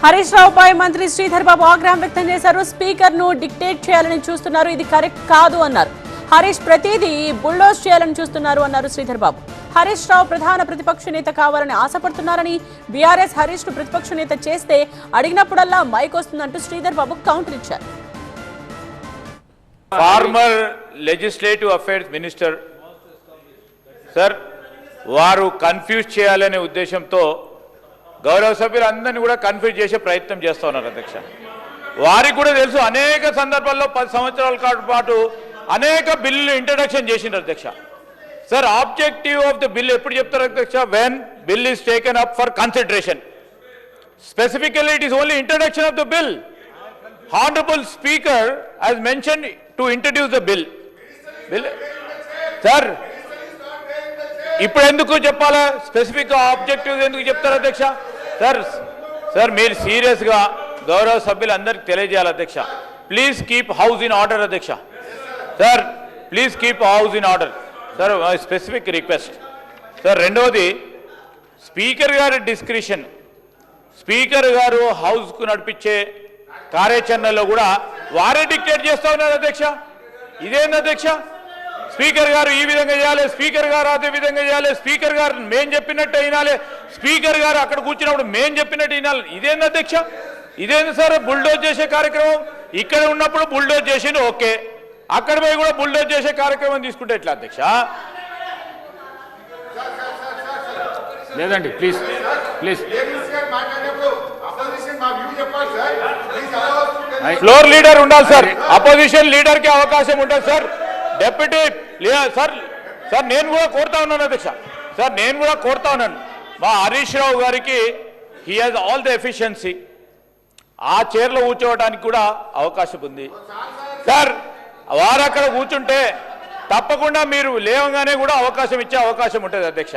హరీష్ రావుపై మంత్రి శ్రీధర్ బాబు ఆగ్రహం వ్యక్తం చేశారు. స్పీకర్ ను డిక్టేట్ చేయాలని చూస్తున్నారు, ఇది కరెక్ట్ కాదు అన్నారు. హరీష్ ప్రతిదీ బుల్డోజ్ చేయాలని చూస్తున్నారు అన్నారు శ్రీధర్ బాబు. హరీష్ రావు ప్రధాన ప్రతిపక్ష నేత కావాలని ఆశపడుతున్నారని, బీఆర్ఎస్ హరీష్ ను ప్రతిపక్ష నేత చేస్తే అడిగినప్పుడల్లా మైక్ వస్తుందంటూ శ్రీధర్ బాబు కౌంటర్ ఇచ్చారు. Former legislative affairs minister sir వారు కన్ఫ్యూజ్ చేయాలనే ఉద్దేశంతో గౌరవ సభ్యులందరినీ కూడా కన్ఫ్యూజ్ చేసే ప్రయత్నం చేస్తూ ఉన్నారు అధ్యక్ష. వారికి కూడా తెలుసు అనేక సందర్భాల్లో 10 సంవత్సరాల పాటు అనేక బిల్లులు ఇంట్రడక్షన్ చేసిండ్రు అధ్యక్ష. Sir objective of the bill ఎప్పుడు చెప్తారు అధ్యక్ష? When bill is taken up for consideration. Specifically it is only introduction of the bill. Honourable speaker has mentioned to introduce the bill. Sir ఇప్పుడు ఎందుకు చెప్పాలా? స్పెసిఫిక్ ఆబ్జెక్టివ్ ఎందుకు చెప్తారు అధ్యక్ష? Sir మీరు సీరియస్గా గౌరవ సభ్యులందరికీ తెలియజేయాలి అధ్యక్ష. Please keep house in order అధ్యక్ష. Sir please keep house in order. Sir specific request. Sir రెండవది స్పీకర్ గారి డిస్క్రిషన్. స్పీకర్ గారు హౌస్కు నడిపించే కార్యాచరణలో కూడా వారే డిక్టేట్ చేస్తూ ఉన్నారు అధ్యక్ష. ఇదేంది అధ్యక్ష? స్పీకర్ గారు ఈ విధంగా చేయాలి, స్పీకర్ గారు అదే విధంగా చేయాలి, స్పీకర్ గారు మేం చెప్పినట్టు వినాలి, స్పీకర్ గారు అక్కడ కూర్చున్నప్పుడు మేం చెప్పినట్టు వినాలి. ఇదేంది అధ్యక్ష? ఇదేంది సార్? బుల్డోజ్ చేసే కార్యక్రమం. ఇక్కడ ఉన్నప్పుడు బుల్డోజ్ చేసిండు ఓకే, అక్కడ పోయి కూడా బుల్డోజ్ చేసే కార్యక్రమం తీసుకుంటే ఎట్లా అధ్యక్ష? లేదండి ప్లీజ్ ప్లీజ్. ఫ్లోర్ లీడర్ ఉండాలి సార్, అపోజిషన్ లీడర్ కి అవకాశం ఉంటుంది సార్. డెప్యూటీ సార్ నేను కూడా కోరుతా ఉన్నాను అధ్యక్ష. సార్ నేను కూడా కోరుతా ఉన్నాను, మా హరీష్ రావు గారికి he has all the efficiency, ఆ చైర్లో కూర్చోవడానికి కూడా అవకాశం ఉంది సార్. వారు అక్కడ కూర్చుంటే తప్పకుండా మీరు లేవగానే కూడా అవకాశం ఇచ్చే అవకాశం ఉంటుంది అధ్యక్ష.